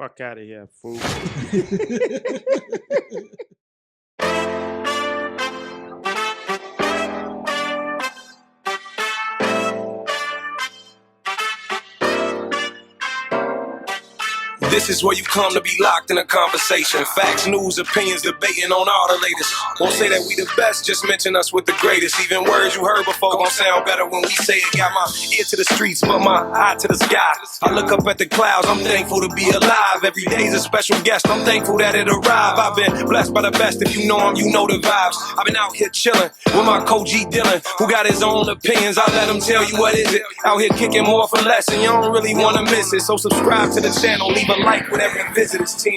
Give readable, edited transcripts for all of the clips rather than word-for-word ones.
Fuck out of here, fool. This is where you come to be locked in a conversation. Facts, news, opinions, debating on all the latest. Won't say that we the best, just mention us with the greatest. Even words you heard before gon' sound better when we say it. Got my ear to the streets, but my eye to the sky. I look up at the clouds, I'm thankful to be alive. Every day's a special guest, I'm thankful that it arrived. I've been blessed by the best, if you know him, you know the vibes. I've been out here chilling with my coach G Dillon, who got his own opinions. I let him tell you what is it. Out here kicking more for less, and you don't really wanna miss it. So subscribe to the channel, leave a like with every visit is 10.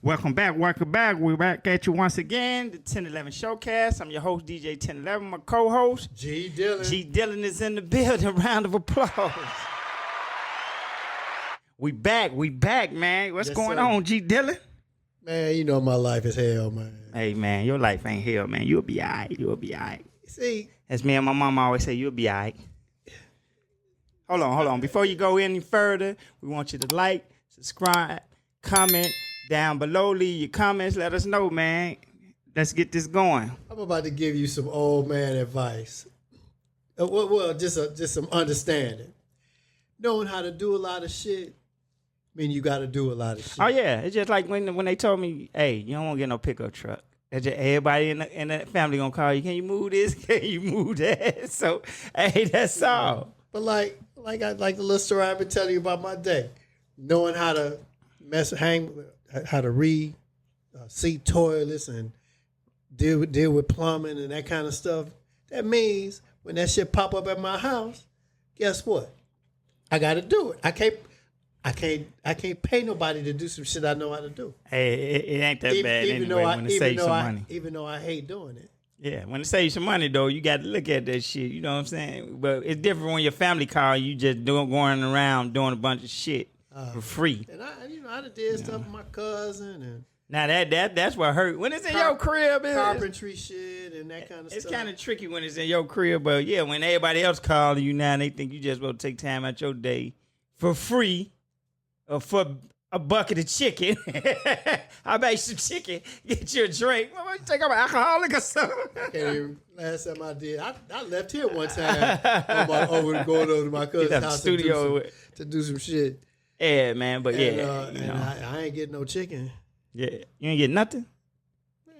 Welcome back. We're back at you once again, the 1011 Showcast. I'm your host, DJ 1011. My co-host, G Dillon. G Dillon is in the building. Round of applause. We back, man. What's going on, G Dillon? Man, you know my life is hell, man. Hey, man, your life ain't hell, man. You'll be all right. See? As me and my mama always say, you'll be all right. Hold on. Before you go any further, we want you to like, subscribe, comment down below. Leave your comments. Let us know, man. Let's get this going. I'm about to give you some old man advice. Well, just some understanding. Knowing how to do a lot of shit, you got to do a lot of shit. Oh, yeah. It's just like when they told me, hey, you don't want to get no pickup truck. It's just everybody in the family going to call you, can you move this? Can you move that? So, hey, that's all. But like the little story I've been telling you about my day. Knowing how to how to read, seat toilets and deal with plumbing and that kind of stuff. That means when that shit pop up at my house, guess what? I got to do it. I can't pay nobody to do some shit I know how to do. Hey, it ain't that bad anyway when it saves some money. Even though I hate doing it. Yeah, when it saves some money, though, you got to look at that shit. You know what I'm saying? But it's different when your family call you just going around doing a bunch of shit for free. And I did stuff with my cousin and. Now that's what hurt. When it's in your crib, carpentry shit and that kind of stuff. It's kind of tricky when it's in your crib, but yeah, when everybody else calling you now, they think you just will take time out your day for free or for a bucket of chicken. I made some chicken. Get you a drink. What you think I'm an alcoholic or something? Last time I did, I left here one time going over to my cousin's house studio to do some shit. Yeah, man, but and I ain't getting no chicken. Yeah, you ain't get nothing?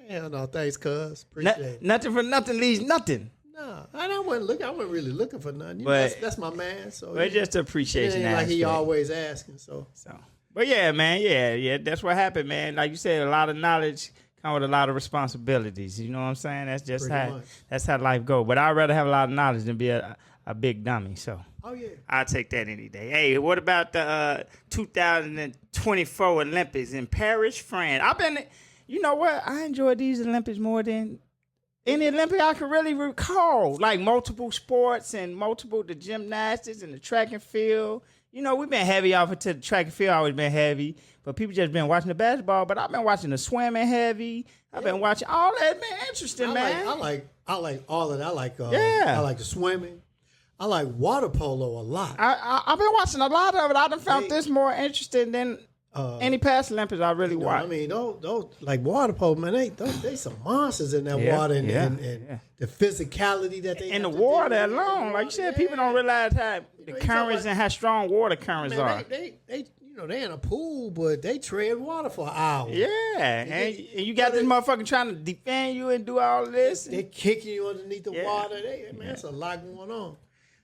Hell no, thanks, cuz. Appreciate it. Nothing for nothing leaves nothing. No, I wasn't really looking for nothing. That's my man. So but just appreciation. It ain't like he always asking. So. But yeah, man, yeah, that's what happened, man. Like you said, a lot of knowledge come with a lot of responsibilities. You know what I'm saying? That's just that's how life goes. But I'd rather have a lot of knowledge than be a big dummy. So. Oh, yeah. I'll take that any day. Hey, what about the 2024 Olympics in Paris, France? You know what? I enjoyed these Olympics more than any Olympic I can really recall. Like multiple sports and the gymnastics and the track and field. You know, we've been heavy off into the track and field, always been heavy. But people just been watching the basketball. But I've been watching the swimming heavy. I've been watching all that, man. Interesting, man. I like all of that. I like the swimming. I like water polo a lot. I've been watching a lot of it. I done found this more interesting than any past Olympics I really watched. I mean, those like water polo, man, they some monsters in that water and the physicality that they in the water alone. Like you said, people don't realize how the currents and how strong water currents are. They in a pool, but they tread water for an hour. Yeah, and you got this motherfucker trying to defend you and do all this. They kicking you underneath the water. There's a lot going on.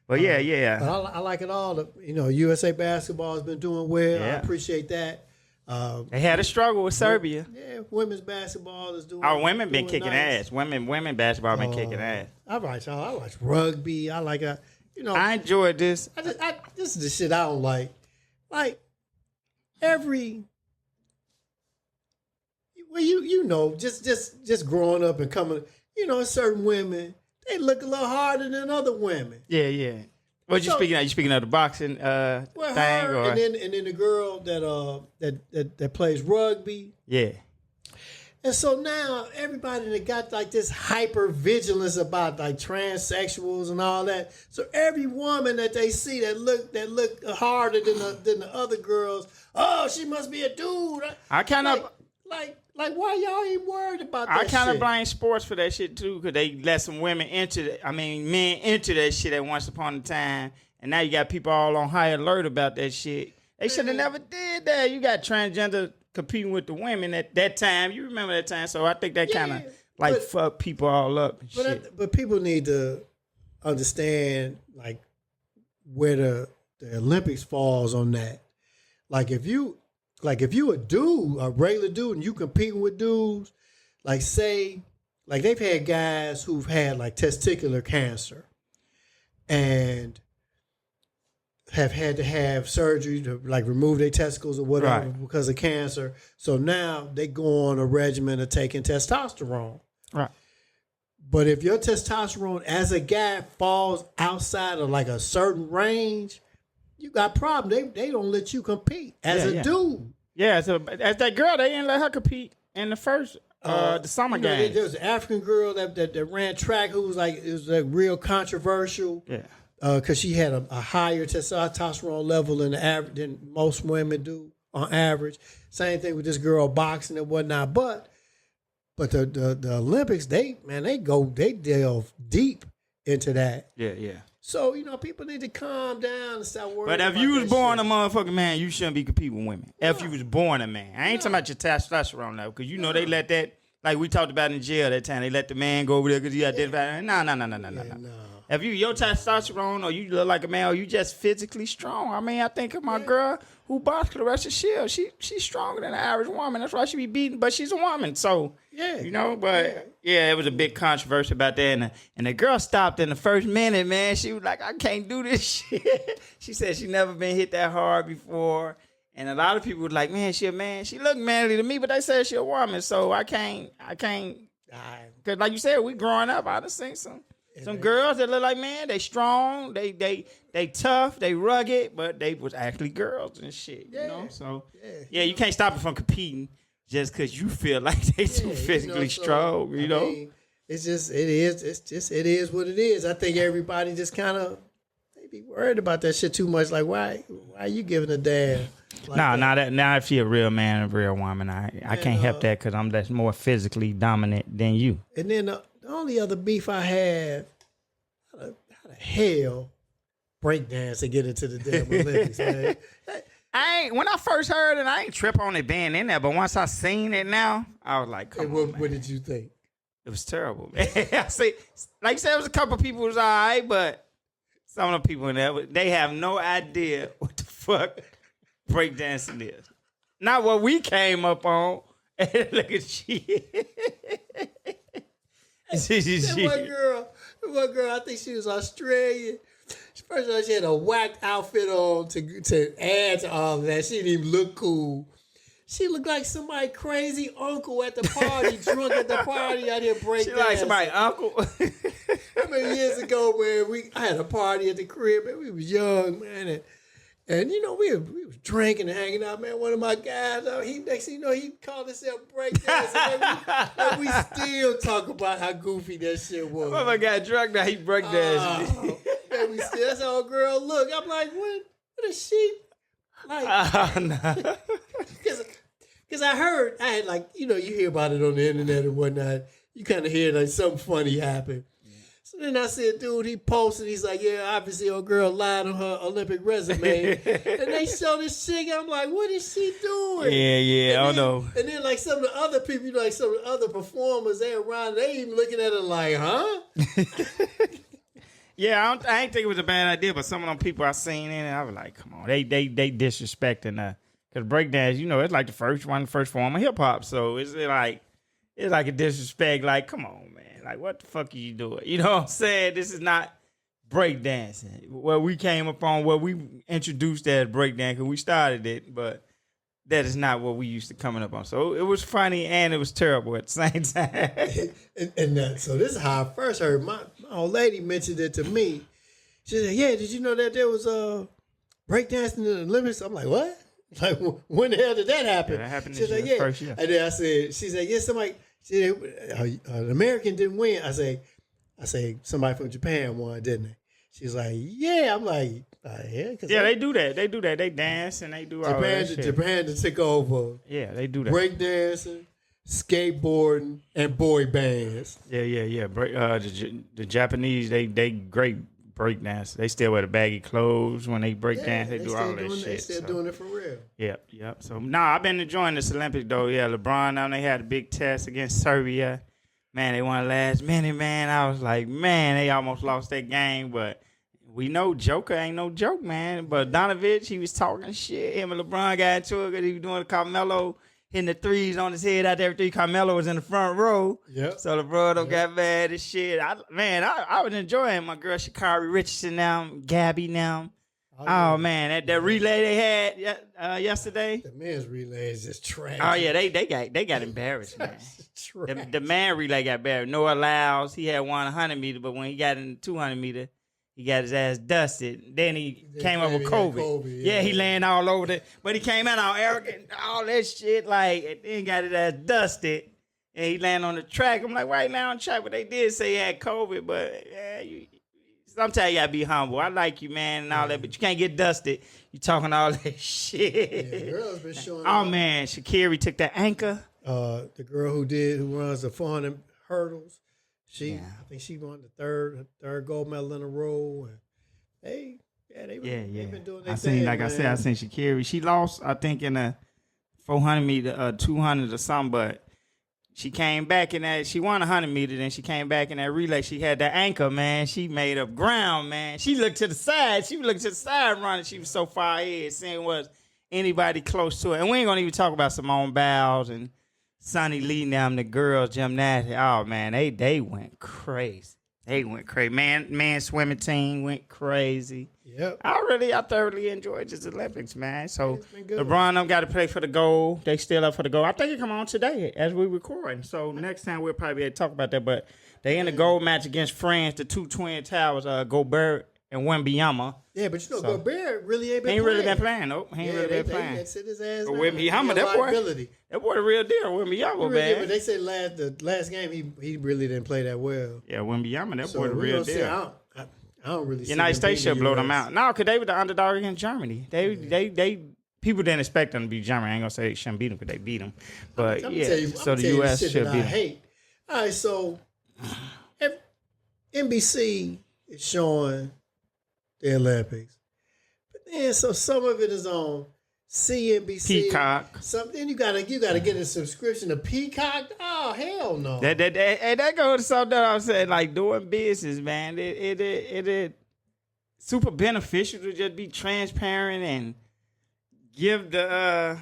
But yeah. But I like it all. USA basketball has been doing well. I appreciate that. They had a struggle with Serbia. Yeah, women's basketball is doing. Our women been kicking nice. ass. Women basketball been kicking ass. I watch rugby. I like I enjoyed this. This is the shit I don't like. Like just growing up and coming. Certain women. They look a little harder than other women. Yeah. What you speaking of? You speaking of the boxing thing, her, or and then the girl that plays rugby. Yeah. And so now everybody that got like this hyper vigilance about like transsexuals and all that. So every woman that they see that look harder than the other girls, oh, she must be a dude. I kind of like why y'all ain't worried about that? I kind of shit? blame sports for that shit too, because they let some women men into that shit at once upon a time, and now you got people all on high alert about that shit. They should have never did that. You got transgender competing with the women at that time. You remember that time, so I think that kind of fuck people all up. And shit. But people need to understand like where the Olympics falls on that. Like if you a dude, a regular dude, and you competing with dudes, like say, like they've had guys who've had like testicular cancer and have had to have surgery to like remove their testicles or whatever because of cancer. So now they go on a regimen of taking testosterone. Right. But if your testosterone as a guy falls outside of like a certain range, you got problem. They don't let you compete as a dude. Yeah, so as that girl, they didn't let her compete in the first the summer games. There was an African girl that ran track who was like, it was like real controversial. Yeah. Because she had a higher testosterone level than most women do on average. Same thing with this girl boxing and whatnot. But the Olympics, they delve deep into that. Yeah. So, people need to calm down and stop worrying. But if you was born a motherfucking man, you shouldn't be competing with women. If you was born a man. I ain't talking about your testosterone now, because they let that, like we talked about in jail that time, they let the man go over there because he identified. No. If your testosterone or you look like a man or you just physically strong. I mean, I think of my girl who boxed Clarissa Shields. She's stronger than the average woman. That's why she be beaten, but she's a woman. So, it was a big controversy about that. And the girl stopped in the first minute, man. She was like, I can't do this shit. She said she never been hit that hard before. And a lot of people were like, man, she a man. She looked manly to me, but they said she a woman. So I can't. Because like you said, we growing up, I done seen some girls that look like man, they strong, they tough, they rugged, but they was actually girls and shit, So you can't stop them from competing just because you feel like they too physically strong, I mean, it is what it is. I think everybody just kind of be worried about that shit too much. Like why are you giving a damn? Like now if she a real man and a real woman, I can't help that because I'm less more physically dominant than you. And then the only other beef I have, how the hell breakdance to get into the damn Olympics, man? When I first heard it, I ain't trip on it being in there, but once I seen it now, I was like, come on, man. What did you think? It was terrible, man. I see, like you said, there was a couple people who was all right, but some of the people in there, they have no idea what the fuck breakdancing is. Not what we came up on. Look at you. That one girl, I think she was Australian. First of all, she had a whacked outfit on to add to all of that. She didn't even look cool. She looked like somebody crazy uncle at the party, drunk at the party out here breaking. She like somebody uncle. I remember years ago, man, I had a party at the crib, man. We was young, man, and we was drinking and hanging out, man. One of my guys, next thing you know, he called himself breakdancing. And we still talk about how goofy that shit was. Oh my God, drunk now, he breakdancing. And we still, that's how a girl look. I'm like, what is she like? No. Because I had like, you hear about it on the internet and whatnot. You kind of hear like something funny happen. So then I said, dude, he posted, he's like, yeah, obviously old girl lied on her Olympic resume. And they show this chick, I'm like, what is she doing? Yeah, I don't know. And then like some of the other people, like some of the other performers, they around, they even looking at it like, huh? Yeah, I ain't think it was a bad idea, but some of them people I seen in it, I was like, come on, they disrespecting because breakdance, it's like the first form of hip hop, so it's like a disrespect. Like, come on, man, like what the fuck are you doing? You know what I'm saying? This is not breakdancing. Where we came upon, where we introduced that breakdance, because we started it, but that is not what we used to coming up on. So it was funny and it was terrible at the same time. So this is how I first heard. My old lady mentioned it to me. She said, yeah, did you know that there was breakdancing in the Olympics? I'm like, what? Like, when the hell did that happen? Yeah, that happened She's this like, year, yeah. first year. And then I said, she said, yeah, somebody, an American didn't win. I say, somebody from Japan won, didn't they? She's like, yeah. I'm like, yeah. Yeah, they do that. They do that. They dance and they do all that shit. Japan to take over Yeah, they do that. breakdancing, skateboarding, and boy bands. Yeah. The Japanese, they great break dance. They still wear the baggy clothes when they break dance. They do all that shit. They still doing it for real. Yep. So, I've been enjoying this Olympics, though. Yeah, LeBron, they had a big test against Serbia. Man, they won last minute, man. I was like, man, they almost lost that game. But we know Joker ain't no joke, man. But Donovich, he was talking shit. Him and LeBron got into it because he was doing Carmelo hitting the threes on his head out there. Carmelo was in the front row. Yep. So LeBron got mad and shit. I was enjoying my girl Sha'Carri Richardson now, Gabby now. Oh man, that relay they had yesterday. The men's relay is just trash. Oh yeah, they got embarrassed, man. The man relay got embarrassed. Noah Lyles, he had 100 meter, but when he got in the 200 meter, he got his ass dusted. Then he came up with COVID. Yeah, he laying all over it. But he came out all arrogant, all that shit, like, and then got his ass dusted. And he landed on the track. I'm like, why he land on the track? But they did say he had COVID, but yeah, sometimes you gotta be humble. I like you, man, and all that, but you can't get dusted. You talking all that shit. Yeah, the girl's been showing Oh up. man, Sha'Carri took that anchor. The girl who runs the 400 hurdles, I think she won the third gold medal in a row. And they've been doing their thing. I seen Sha'Carri. She lost, I think, in a 400 meter, 200 or something, but she came back in that. She won 100 meter, then she came back in that relay. She had that anchor, man. She made up ground, man. She looked to the side. She looked to the side running. She was so far ahead, seeing was anybody close to it. And we ain't gonna even talk about Simone Biles and Sonny Lee now, the girls gymnastics. Oh man, they went crazy. They went crazy. Man swimming team went crazy. Yep. I thoroughly enjoyed this Olympics, man. So good. LeBron them got to play for the gold. They still up for the gold. I think it come on today as we recording. So next time we'll probably be able to talk about that. But they in the gold match against France, the two twin towers, Gobert and Wembanyama. Yeah, but Gobert really ain't been He ain't playing. really been playing. Nope, he ain't really been playing. They sit his ass But down. Wembanyama, that boy the real deal. Wembanyama, Really, man. but they said the last game he really didn't play that well. Yeah, Wembanyama, that So boy the we real gonna see. deal. I don't really see United States should blow them US. out. No, because they were the underdog against Germany. They people didn't expect them to beat Germany. I ain't gonna say they shouldn't beat them because they beat them. But I'm so the U.S. should beat I them. hate. All right, so NBC is showing the Olympics, but then so some of it is on CNBC, Peacock. Something you gotta get a subscription to Peacock. Oh hell no! That goes to something that I'm saying, like doing business, man. It super beneficial to just be transparent and give the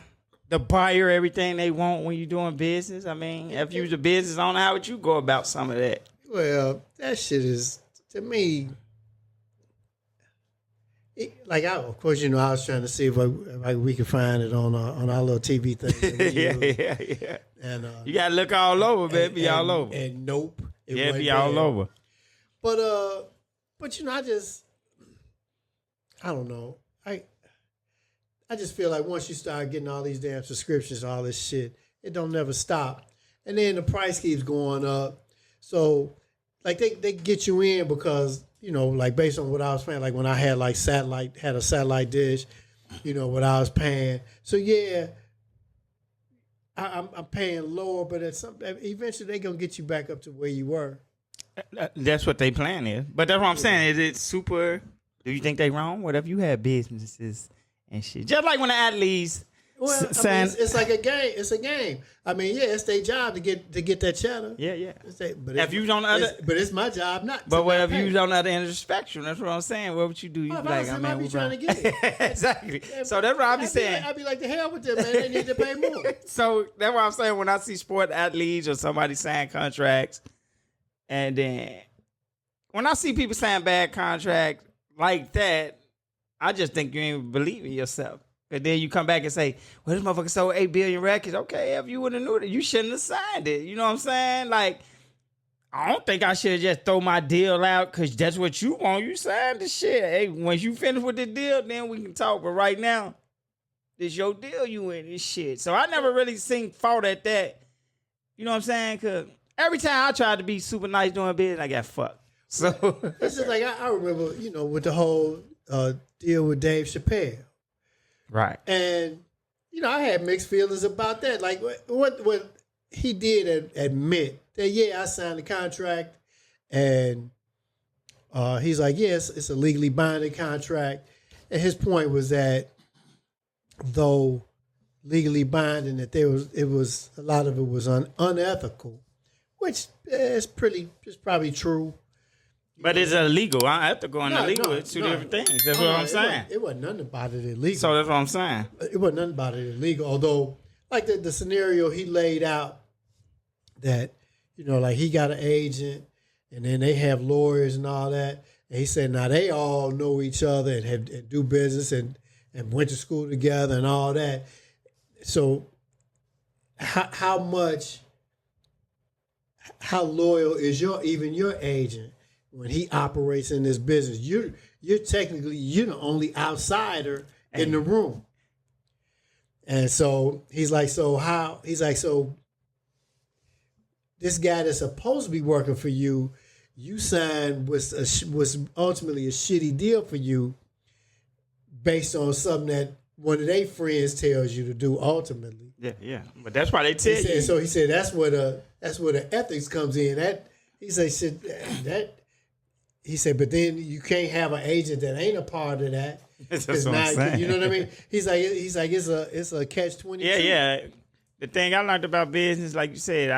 buyer everything they want when you're doing business. I mean, if you was a business owner, how would you go about some of that? Well, that shit is, to me, of course, I was trying to see if we could find it on our little TV thing. that we use. Yeah. And You gotta look all over, man. Be all over. And nope. It Yeah, wasn't be there. all over. But I don't know. I just feel like once you start getting all these damn subscriptions, all this shit, it don't never stop. And then the price keeps going up. So like they get you in because, like based on what I was paying, like when I had a satellite dish, what I was paying. So yeah, I'm paying lower, but eventually they're gonna get you back up to where you were. That's what they plan is. But that's what I'm saying. Is it super? Do you think they wrong? What if you had businesses and shit? Just like when the athletes. Well, it's like a game. It's a game. I mean, yeah, it's their job to get that cheddar. Yeah. But If you was on the other, but it's my job not. but what if pay. you was on the other end of the spectrum? That's what I'm saying. What would you do? You Well, be if I like, was I him, mean, I'd be we trying to wrong. get it. Exactly. So that's what I be saying. I'd be like, the hell with them, man. They need to pay more. So that's what I'm saying. When I see sport athletes or somebody sign contracts, and then when I see people sign bad contracts like that, I just think you ain't believe in yourself. But then you come back and say, well, this motherfucker sold 8 billion records. Okay, if you would have knew that, you shouldn't have signed it. You know what I'm saying? Like, I don't think I should have just throw my deal out because that's what you want. You signed the shit. Hey, once you finish with the deal, then we can talk. But right now, this your deal you in this shit. So I never really seen fault at that. You know what I'm saying? Cause every time I tried to be super nice doing business, I got fucked. So it's just like I remember, with the whole deal with Dave Chappelle. right. And, I had mixed feelings about that. Like what he did admit that, yeah, I signed the contract, and he's like, yes, it's a legally binding contract. And his point was that though legally binding, that it was a lot of it was unethical, which is probably true. But it's illegal. Unethical and illegal. It's two different things. That's what I'm saying. It wasn't nothing about it illegal. So that's what I'm saying. It wasn't nothing about it illegal. Although, like the scenario he laid out, that like he got an agent, and then they have lawyers and all that. And he said, now they all know each other and do business and went to school together and all that. So, how loyal is your agent when he operates in this business? You're technically the only outsider in the room. And so he's like, so this guy that's supposed to be working for you, you signed was ultimately a shitty deal for you based on something that one of their friends tells you to do ultimately. Yeah. But that's why they tell you. So he said that's where the ethics comes in. He said, but then you can't have an agent that ain't a part of that. That's what I'm saying. You know what I mean? He's like it's a catch-22. Yeah. The thing I learned about business, like you said,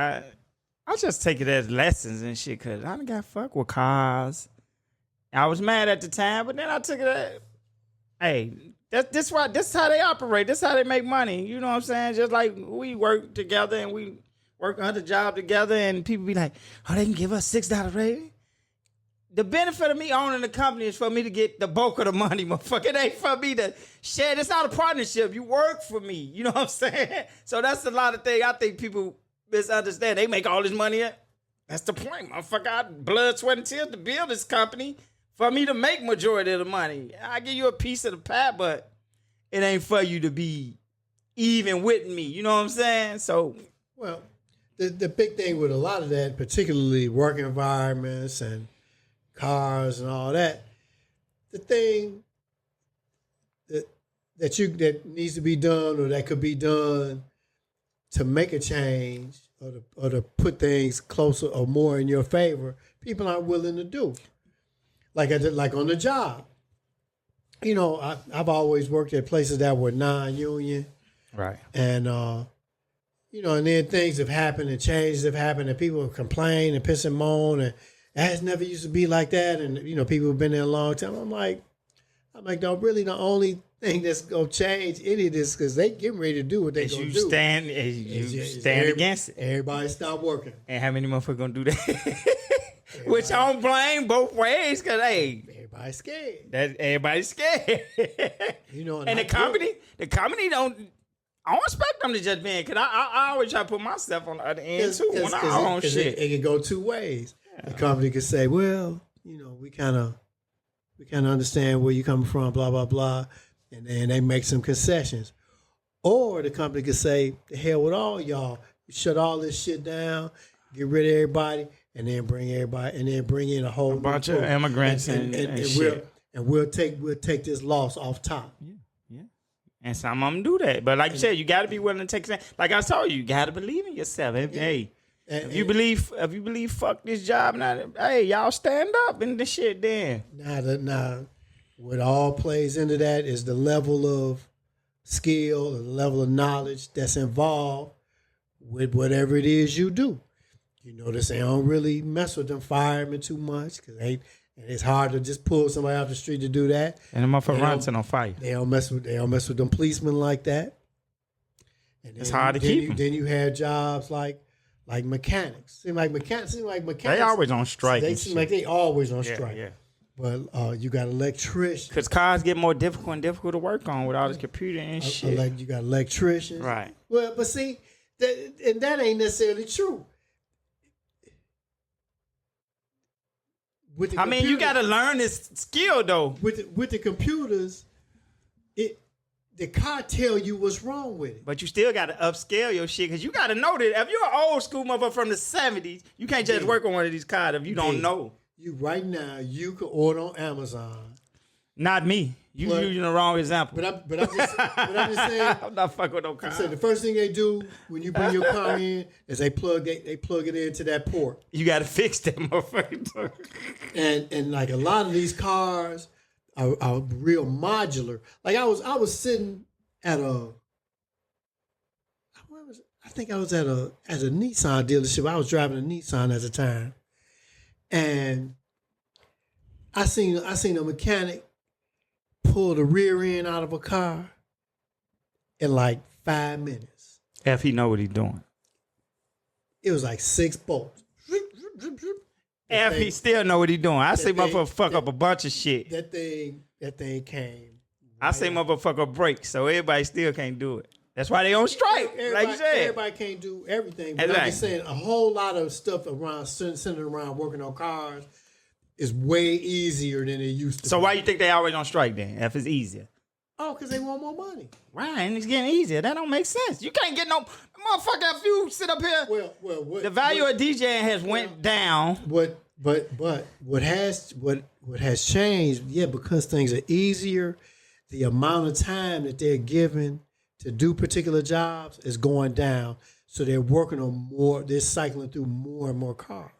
I just take it as lessons and shit, because I done got fucked with cars. I was mad at the time, but then I took it as, hey, this how they operate. This how they make money. You know what I'm saying? Just like we work together and we work on the job together, and people be like, oh, they can give us $6 rating? The benefit of me owning the company is for me to get the bulk of the money, motherfucker. It ain't for me to share. It's not a partnership. You work for me. You know what I'm saying? So that's a lot of things I think people misunderstand. They make all this money. That's the point, motherfucker. I blood, sweat, and tears to build this company for me to make majority of the money. I give you a piece of the pie, but it ain't for you to be even with me. You know what I'm saying? So, well, the big thing with a lot of that, particularly work environments and cars and all that, the thing that needs to be done or that could be done to make a change or to put things closer or more in your favor, people aren't willing to do. Like on the job. I've always worked at places that were non-union. right. And, and then things have happened and changes have happened and people have complained and piss and moan, and that has never used to be like that. And, people have been there a long time. I'm like, no, really the only thing that's going to change any of this, because they getting ready to do what they going to do. You stand against it. Everybody stop working. And how many motherfuckers going to do that? Which I don't blame both ways, because, hey, everybody's scared. Everybody's scared. And the company don't, I don't expect them to just be in, because I always try to put myself on the other end, too, when I own shit. It can go two ways. Yeah. The company could say, well, we kind of understand where you're coming from, blah, blah, blah. And then they make some concessions. Or the company could say, the hell with all y'all. Shut all this shit down, get rid of everybody, and then bring in a whole bunch of immigrants and shit. We'll take this loss off top. Yeah. And some of them do that. But like you said, you got to be willing to take a stand. Like I told you got to believe in yourself. Hey, if you believe, fuck this job. Now, hey, y'all stand up in this shit. Then now, what all plays into that is the level of skill, the level of knowledge that's involved with whatever it is you do. You notice they don't really mess with them firemen too much, because it's hard to just pull somebody off the street to do that. And the motherfucker runs on fire. They don't mess with them policemen like that. And it's hard to keep them. Then you have jobs like mechanics. Seem like mechanics. They always on strike. They seem like they always on strike. Yeah. But you got electricians. Because cars get more difficult and difficult to work on with all this computer and shit. Like you got electricians. Right. Well, but see, that ain't necessarily true. You got to learn this skill, though. With the computers, the car tell you what's wrong with it. But you still got to upscale your shit because you got to know that if you're an old school motherfucker from the 70s, you can't just work on one of these cars if you don't know. You right now, you can order on Amazon. Not me. You using the wrong example. But I'm just saying. I'm not fucking with no car. So the first thing they do when you bring your car in is they plug it into that port. You got to fix that motherfucker. And like a lot of these cars are real modular. Like I was sitting at I think I was at a Nissan dealership. I was driving a Nissan at the time, and I seen a mechanic pull the rear end out of a car in like 5 minutes. If he know what he's doing. It was like 6 bolts. If he still know what he's doing. I say motherfucker fuck up a bunch of shit. That thing came. I say motherfucker break, so everybody still can't do it. That's why they on strike, like you said. Everybody can't do everything. But Exactly. I'm just saying a whole lot of stuff around centered around working on cars is way easier than it used to. So be. why you think they always on strike then? If it's easier. Oh, because they want more money. Right, and it's getting easier. That don't make sense. You can't get no motherfucker if you sit up here. Well, The value of DJing has went down. What has changed? Yeah, because things are easier. The amount of time that they're given to do particular jobs is going down. So they're working on more. They're cycling through more and more cars.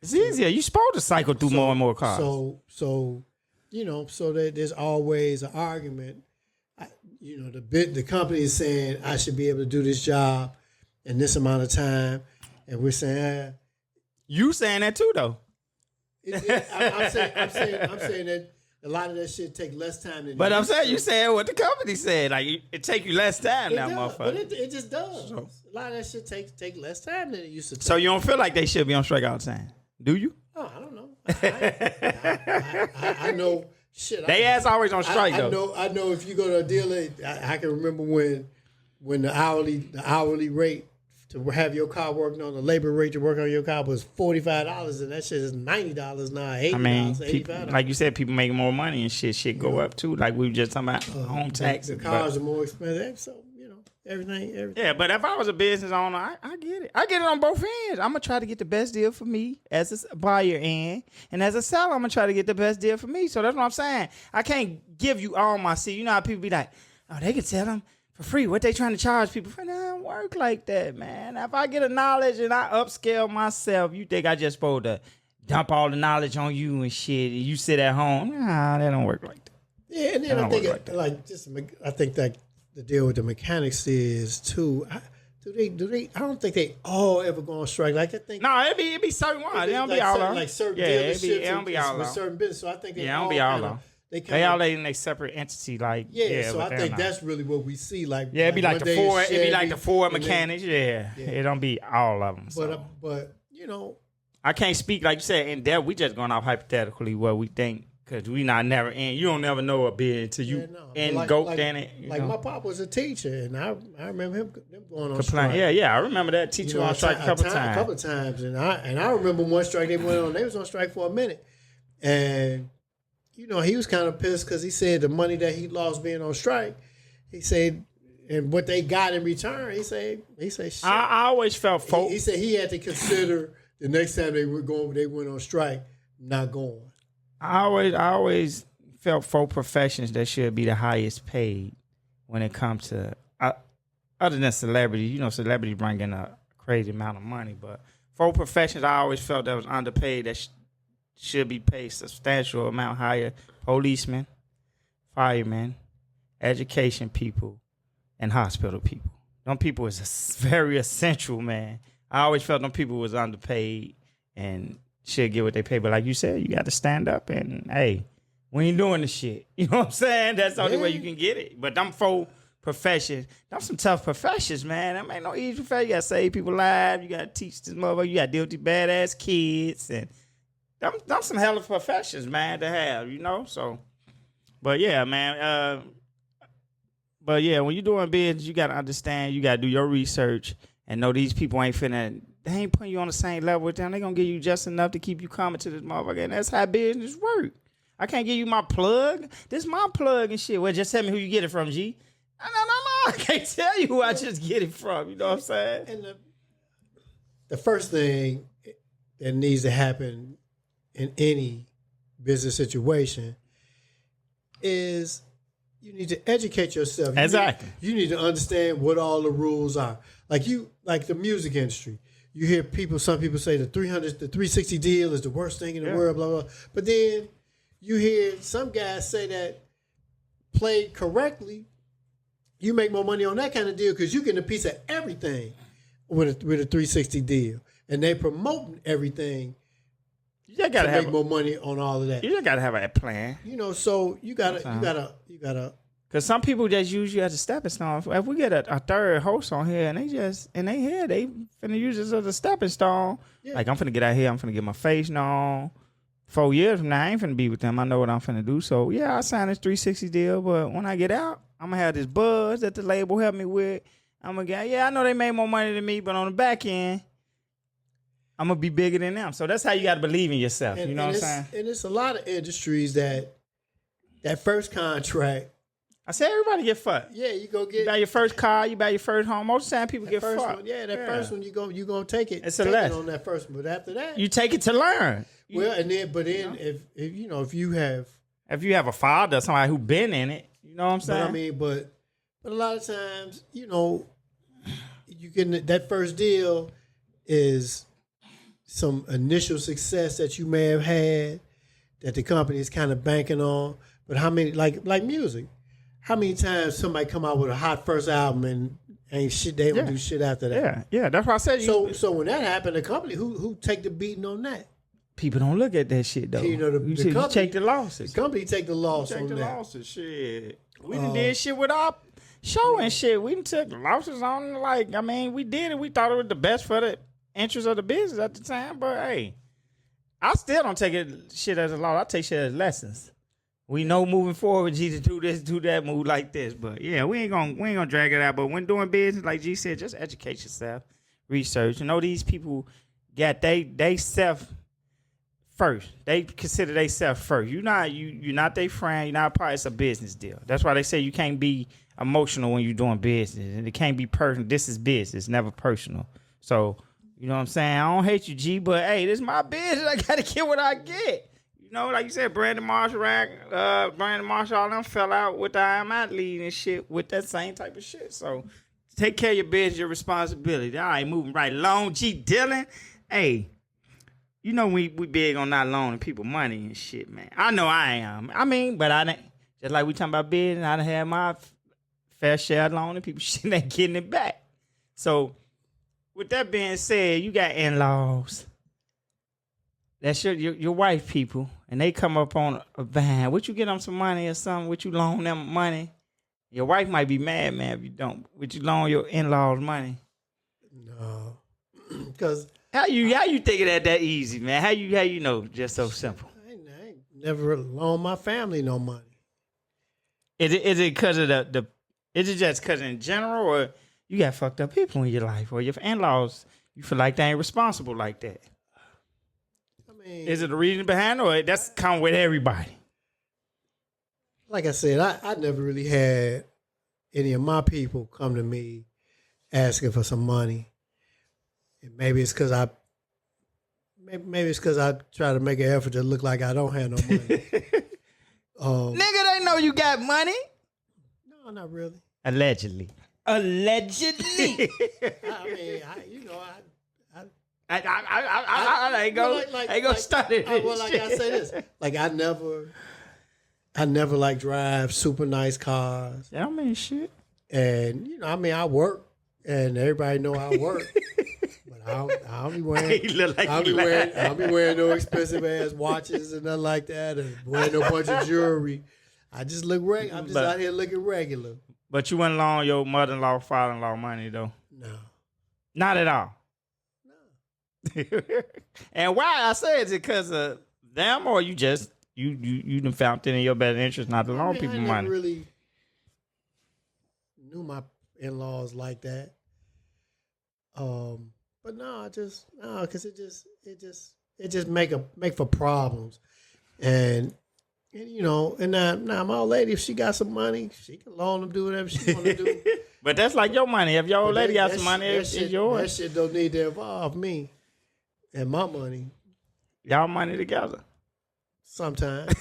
It's easier. You're supposed to cycle through more and more cars. So that there's always an argument. The company is saying I should be able to do this job in this amount of time, and we're saying you saying that too, though. I'm saying that a lot of that shit take less time than. But I'm saying you saying what the company said. Like it take you less time now, does, motherfucker. but it just does. A lot of that shit take less time than it used to take. So you don't feel like they should be on strike all the time, do you? Oh, I don't know. I know shit. They ass always on strike though. I know if you go to a dealer, I can remember when the hourly rate to have your car working on, the labor rate to work on your car was $45, and that shit is $90 now, $80, I mean, $85. like you said, people making more money and shit go up too. Like we were just talking about home tax. The cars are more expensive, so everything. Yeah, but if I was a business owner, I get it. I get it on both ends. I'm gonna try to get the best deal for me as a buyer end, and as a seller, I'm gonna try to get the best deal for me. So that's what I'm saying. I can't give you all my seat. You know how people be like, oh, they can sell them for free. What they trying to charge people for? That don't work like that, man. If I get a knowledge and I upscale myself, you think I just supposed to dump all the knowledge on you and shit, and you sit at home? Nah, that don't work like that. Yeah, and then I think I think that the deal with the mechanics is too. Do they? I don't think they all ever go on strike. Like I think. No, it be certain ones. It don't be all of them. Like certain dealerships. it don't be all of with them. certain business. So I think It don't be all of them. They all in a separate entity. Like so I think that's really what we see. Like it be like the Ford. It be like the Ford and mechanics. It don't be all of them. So. But I can't speak like you said in depth. We just going off hypothetically what we think. Cause we not never in. You don't never know a bid until you in goat in it. My pop was a teacher, and I remember them going on strike. strike. Yeah, I remember that teacher on strike a couple times. And I remember one strike they went on. They was on strike for a minute, and he was kind of pissed because he said the money that he lost being on strike. He said, and what they got in return. He said, shit. I always felt he said he had to consider the next time they went on strike, not going. I always felt folk professions that should be the highest paid when it comes to other than celebrity. Celebrity bring in a crazy amount of money, but folk professions I always felt that was underpaid that should be paid substantial amount higher. Policemen, firemen, education people, and hospital people. Them people is very essential, man. I always felt them people was underpaid and should get what they pay. But like you said, you got to stand up and, hey, we ain't doing the shit. You know what I'm saying? That's the only way you can get it. But them folk professions, them some tough professions, man. That ain't no easy profession. You got to save people lives. You got to teach this motherfucker. You got to deal with these badass kids. And them some hell of professions, man, to have, So, but yeah, man. But yeah, when you're doing business, you got to understand. You got to do your research and know these people ain't finna. They ain't putting you on the same level with them. They gonna give you just enough to keep you coming to this motherfucker, and that's how business work. I can't give you my plug. This my plug and shit. Well, just tell me who you get it from, G. No. I can't tell you who I just get it from. You know what I'm saying? And the first thing that needs to happen in any business situation is you need to educate yourself. Exactly. You need to understand what all the rules are. Like the music industry. You hear some people say the 360 deal is the worst thing in the world, blah, blah. But then you hear some guys say that played correctly, you make more money on that kind of deal because you get a piece of everything with a 360 deal. And they promoting everything. You just gotta make more money on all of that. You just gotta have a plan. So you gotta. Because some people just use you as a stepping stone. If we get a third host on here and they finna use this as a stepping stone. Yeah. Like I'm finna get out here, I'm finna get my face known. 4 years from now, I ain't finna be with them. I know what I'm finna do. So yeah, I signed this 360 deal, but when I get out, I'm gonna have this buzz that the label helped me with. I'm gonna get, I know they made more money than me, but on the back end, I'm gonna be bigger than them. So that's how you gotta believe in yourself. You know what I'm saying? And it's a lot of industries that first contract. I say everybody get fucked. Yeah, you go get. You buy your first car, you buy your first home. Most of the time, people get first fucked. One, first one you gonna take it. It's a lesson on that first one, but after that, you take it to learn. Well, if you have a father, somebody who been in it, you know what I'm saying? But a lot of times, you get that first deal is some initial success that you may have had that the company is kind of banking on. But how many like music? How many times somebody come out with a hot first album and ain't shit they don't do shit after that? Yeah, that's why I said. So when that happened, the company who take the beating on that? People don't look at that shit though. You take the losses. The company take the loss on that. Take the losses, shit. We done did shit with our show and shit. We done took losses on we did it. We thought it was the best for the interest of the business at the time. But hey, I still don't take it shit as a loss. I take shit as lessons. We know moving forward, G, to do this, do that, move like this. But yeah, we ain't gonna drag it out. But when doing business, like G said, just educate yourself, research. These people got they self first. They consider they self first. You're not their friend. You're not part. It's a business deal. That's why they say you can't be emotional when you're doing business, and it can't be personal. This is business, never personal. So you know what I'm saying? I don't hate you, G, but hey, this is my business. I gotta get what I get. Like you said, Brandon Marshall, all them fell out with the I'm athlete and shit with that same type of shit. So take care of your business, your responsibility. All right, moving right along. G Dillon, hey, we big on not loaning people money and shit, man. I know I am. But I didn't. Just like we talking about business, I done had my fair share of loaning people. Shit ain't getting it back. So with that being said, you got in-laws. That's your wife people, and they come up on a van. Would you get them some money or something? Would you loan them money? Your wife might be mad, man, if you don't. Would you loan your in-laws money? No, because how you think of that easy, man? How you know just so simple? I ain't never loaned my family no money. Is it because of the? Is it just because in general, or you got fucked up people in your life, or your in-laws you feel like they ain't responsible like that? Is it a reason behind it, or that's come with everybody? Like I said, I never really had any of my people come to me asking for some money. And maybe it's because I try to make an effort to look like I don't have no money. Nigga, they know you got money. No, not really. Allegedly. I ain't gonna start it. Like I say this, like I never like drive super nice cars. That don't mean shit. And I work, and everybody know I work. But I don't be wearing no expensive ass watches and nothing like that, and wearing no bunch of jewelry. I just look regular. I'm just out here looking regular. But you wouldn't loan your mother-in-law, father-in-law money though. No, not at all. And why I say it because of them, or you just you done found it in your best interest not to loan people money. I never really knew my in-laws like that. But no, because it just make for problems, and And, you know, and now my old lady, if she got some money, she can loan them, do whatever she want to do. But that's like your money. If your old lady got some money, it's yours. That shit don't need to involve me and my money. Y'all money together. Sometimes.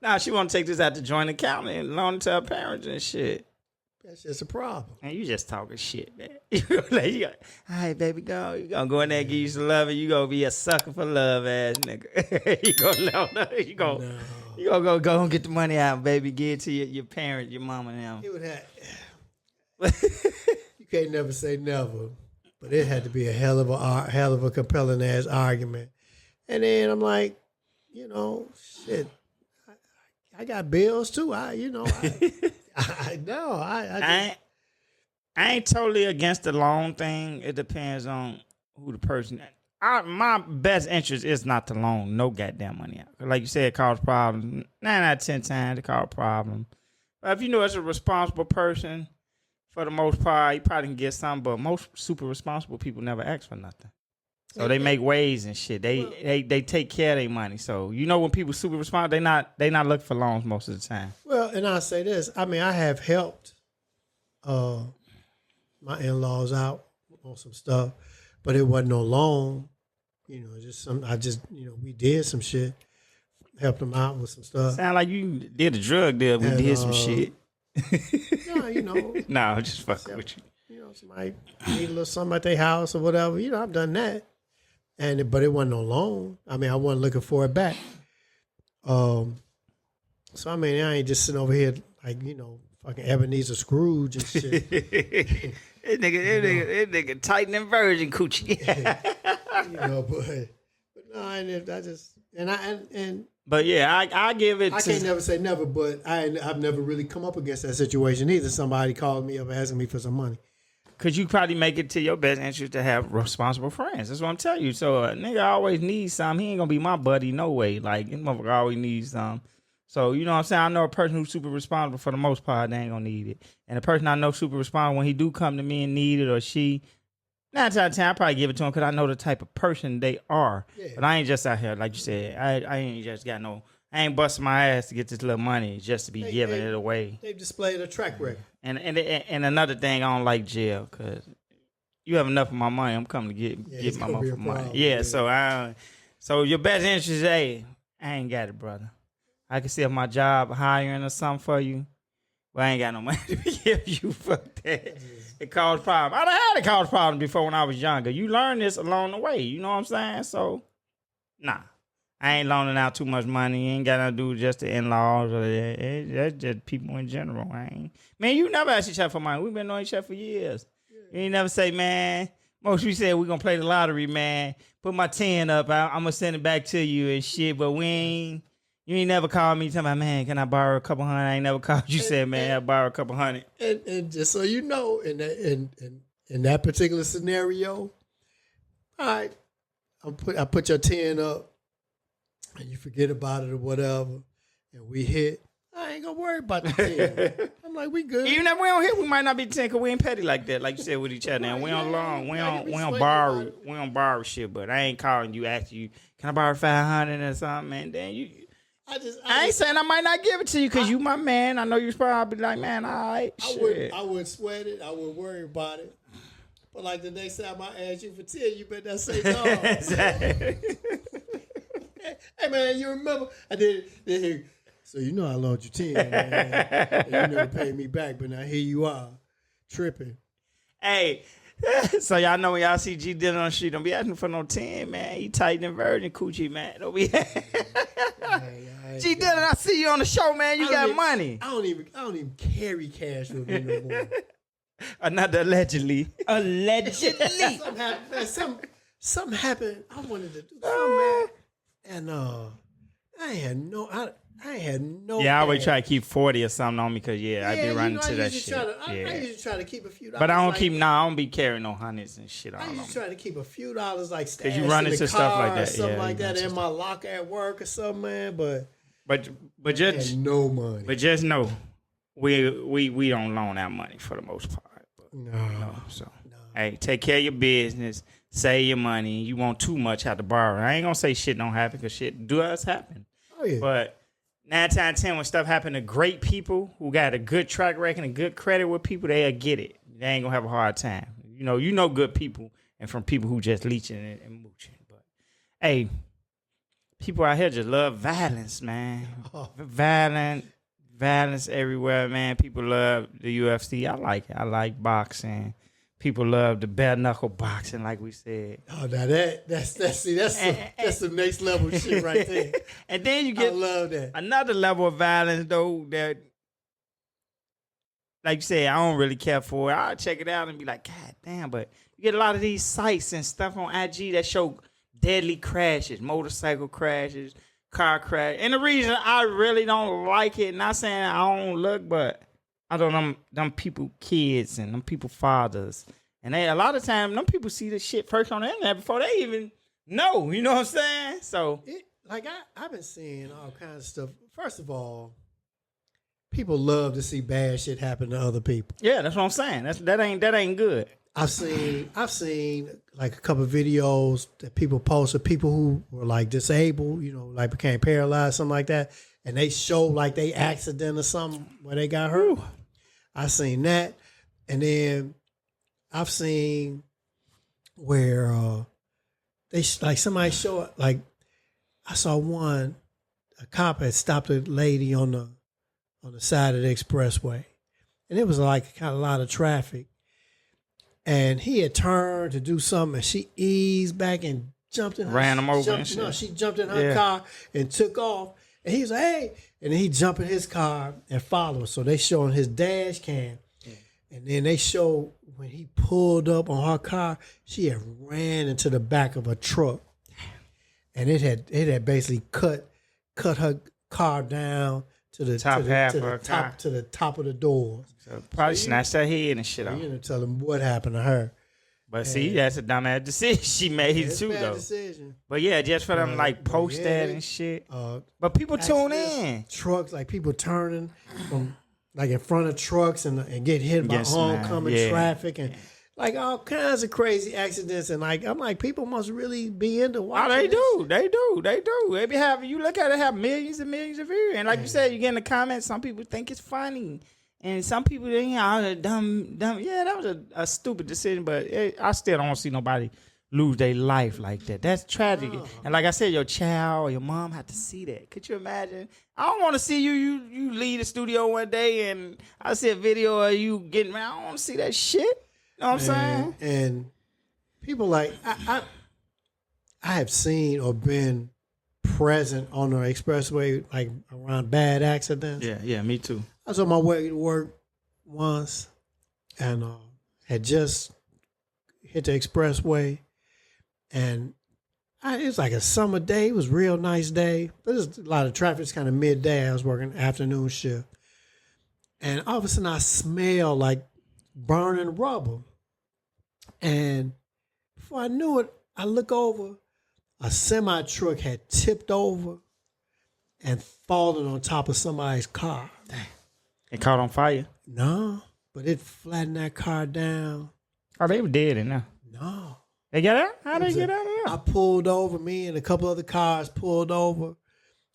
Nah, she want to take this out to joint account and loan it to her parents and shit. That's just a problem. Man, you just talking shit, man. All right, baby, go. You gonna go in there and give you some love, and you gonna be a sucker for love, ass nigga. You gonna go and get the money out, baby. Give it to your parents, your mama and them. It would have. You can't never say never, but it had to be a hell of a compelling ass argument. And then I'm like, you know, shit. I got bills too. I ain't totally against the loan thing. It depends on who the person. My best interest is not to loan no goddamn money out. Like you said, it causes problems. 9 out of 10 times it causes problems. But if you know it's a responsible person, for the most part, you probably can get some. But most super responsible people never ask for nothing. So they make ways and shit. They take care of their money. So you know when people super responsible, they not looking for loans most of the time. Well, and I'll say this. I mean, I have helped my in-laws out on some stuff, but it wasn't no loan. You know, we did some shit, helped them out with some stuff. Sound like you did a drug deal. We did some shit. Yeah, you know. No, just fucking with you. You know, somebody need a little something at their house or whatever. You know, I've done that. But it wasn't no loan. I mean, I wasn't looking for it back. So I mean, I ain't just sitting over here like, you know, fucking Ebenezer Scrooge and shit. That nigga tightening virgin coochie. You know, but no, But yeah, I give it. I can't never say never, but I've never really come up against that situation either. Somebody called me up asking me for some money. Cause you probably make it to your best interest to have responsible friends. That's what I'm telling you. So a nigga always needs some. He ain't gonna be my buddy, no way. Like this motherfucker always needs some. So you know what I'm saying? I know a person who's super responsible for the most part, they ain't gonna need it. And the person I know super responsible when he do come to me and need it or she, 9 times out of 10, I probably give it to him because I know the type of person they are. Yeah. But I ain't just out here, like you said, I ain't just got no. I ain't busting my ass to get this little money just to be giving it away. They've displayed a track record. And another thing, I don't like jail because you have enough of my money. I'm coming to get my money for money. Yeah, so your best interest is, hey, I ain't got it, brother. I can see if my job hiring or something for you, but I ain't got no money to give you. Fuck that. It caused problems. I done had it cause problems before when I was younger. You learn this along the way. You know what I'm saying? So, nah. I ain't loaning out too much money. Ain't got nothing to do with just the in-laws. That's just people in general. Man, you never ask each other for money. We've been knowing each other for years. You ain't never say, man, most we said we're going to play the lottery, man. Put my 10 up. I'm going to send it back to you and shit. But you ain't never called me telling me, man, can I borrow a couple hundred? I ain't never called you said, man, I borrow a couple hundred. And just so you know, in that particular scenario, all right, I put your 10 up. And you forget about it or whatever, and we hit, I ain't gonna worry about the 10. I'm like, we good. Even if we don't hit, we might not be 10 because we ain't petty like that, like you said with each other. Now we don't loan, we don't borrow shit. But I ain't calling you, asking you, can I borrow 500 or something? Man, then I ain't saying I might not give it to you because you my man. I know you probably like, man, all right, shit. I wouldn't sweat it. I wouldn't worry about it. But like the next time I ask you for 10, you better not say no. Exactly. Hey man, you remember I did it. So you know I loaned you 10, man. And you never paid me back, but now here you are, tripping. Hey, so y'all know when y'all see G Dillon on the street, don't be asking for no 10, man. He tightening virgin coochie, man. Don't be. G Dillon, I see you on the show, man. You got money. I don't even carry cash with me no more. Another allegedly. Something happened. I wanted to do something, man. And I had no. Yeah, I always try to keep 40 or something on me because I be running to that shit. I usually try to keep a few dollars. But I don't be carrying no hundreds and shit on. I usually try to keep a few dollars like stashed because you run into stuff like that, something like that in my locker at work or something, man. But just no money. But just know, we don't loan out money for the most part. No. Hey, take care of your business. Save your money. You want too much, have to borrow. I ain't gonna say shit don't happen because shit does happen. Oh, yeah. But 9 times out of 10, when stuff happen to great people who got a good track record and good credit with people, they'll get it. They ain't gonna have a hard time. You know good people and from people who just leeching and mooching. But hey, people out here just love violence, man. Oh. Violence everywhere, man. People love the UFC. I like it. I like boxing. People love the bare knuckle boxing, like we said. Oh, now that's the next level shit right there. And then you I get love that. another level of violence though that, like you said, I don't really care for it. I'll check it out and be like, God damn, but you get a lot of these sites and stuff on IG that show deadly crashes, motorcycle crashes, car crash. And the reason I really don't like it, not saying I don't look, but I don't them people kids and them people fathers. And they a lot of times them people see this shit first on the internet before they even know. You know what I'm saying? So I've been seeing all kinds of stuff. First of all, people love to see bad shit happen to other people. yeah, that's what I'm saying. That ain't good. I've seen like a couple of videos that people post of people who were like disabled, like became paralyzed, something like that, and they show like they accident or something where they got hurt. I seen that, and then I've seen where they like somebody show like I saw one, a cop had stopped a lady on the side of the expressway, and it was like kind of a lot of traffic. And he had turned to do something, and she eased back and jumped in her Ran him over and shit. No, she jumped in her car and took off. And he was like, hey. And then he jumped in his car and followed. So they showing his dash cam. Yeah. And then they show when he pulled up on her car, she had ran into the back of a truck. And it had basically cut her car down to the top of the door. So probably snatched her head and shit off. You tell them what happened to her. But see, that's a dumbass decision she made too, though. Decision. But yeah, just for them post that and shit. But people tune in. Trucks, like people turning from like in front of trucks and get hit by oncoming traffic and like all kinds of crazy accidents. And like I'm like, people must really be into watching. Oh, they do. They be having, you look at it, have millions and millions of views. And like you said, you get in the comments, some people think it's funny. And some people, dumb. Yeah, that was a stupid decision, but I still don't see nobody lose their life like that. That's tragic. Oh. And like I said, your child or your mom had to see that. Could you imagine? I don't want to see you leave the studio one day and I see a video of you getting around. I don't want to see that shit. You know what I'm saying? And people like, I have seen or been present on the expressway, like around bad accidents. Yeah, me too. I was on my way to work once and had just hit the expressway, and it was like a summer day. It was a real nice day. There's a lot of traffic. It's kind of midday. I was working afternoon shift, and all of a sudden I smell like burning rubber, and before I knew it, I look over. A semi truck had tipped over and fallen on top of somebody's car. Dang. It caught on fire? No, but it flattened that car down. Oh, they were dead in there? No. They got out? How they get out of there? I pulled over, me and a couple other cars pulled over,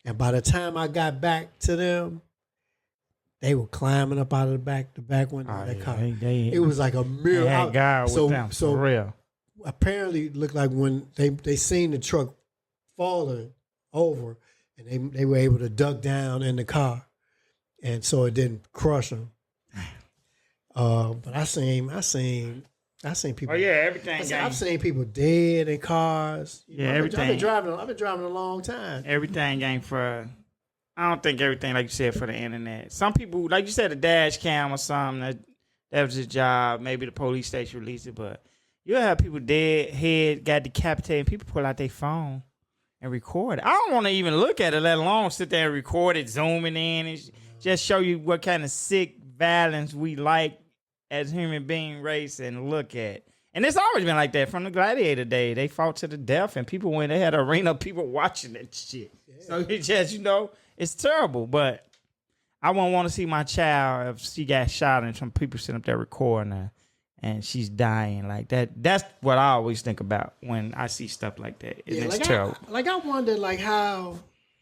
and by the time I got back to them, they were climbing up out of the back window of that car. It was like a mirror. That guy with them, for real. Apparently, it looked like when they seen the truck falling over, and they were able to duck down in the car, and so it didn't crush them. But I seen people. Oh yeah, everything. I've seen people dead in cars. Everything. I've been driving a long time. Everything ain't for. I don't think everything, like you said, for the internet. Some people, like you said, a dash cam or something, that was his job. Maybe the police station released it, but you'll have people dead, head got decapitated, and people pull out their phone and record it. I don't want to even look at it, let alone sit there and record it, zooming in, and just show you what kind of sick violence we like as human being race and look at. And it's always been like that from the gladiator day. They fought to the death, and people, when they had an arena of people watching that shit. Yeah. So it just, it's terrible. But I wouldn't want to see my child if she got shot and some people sitting up there recording her and she's dying like that. That's what I always think about when I see stuff like that. It's terrible. I wonder how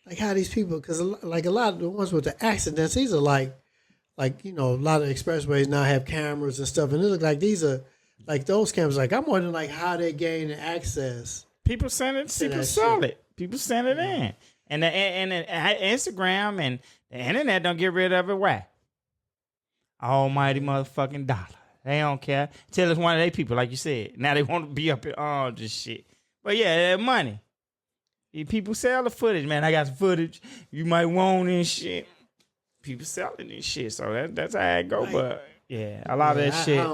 like how these people, because like a lot of the ones with the accidents, these are like you know, a lot of expressways now have cameras and stuff, and it look like these are like those cameras. Like I'm wondering like how they gain access. People send it. People sell it. People send it in, and Instagram and the internet don't get rid of it. Why? Almighty motherfucking dollar. They don't care. Tell us one of their people, like you said. Now they want to be up in all this shit. But yeah, that money. People sell the footage, man. I got some footage you might want and shit. People selling this shit, so that's how it go. But yeah, a lot of that shit. I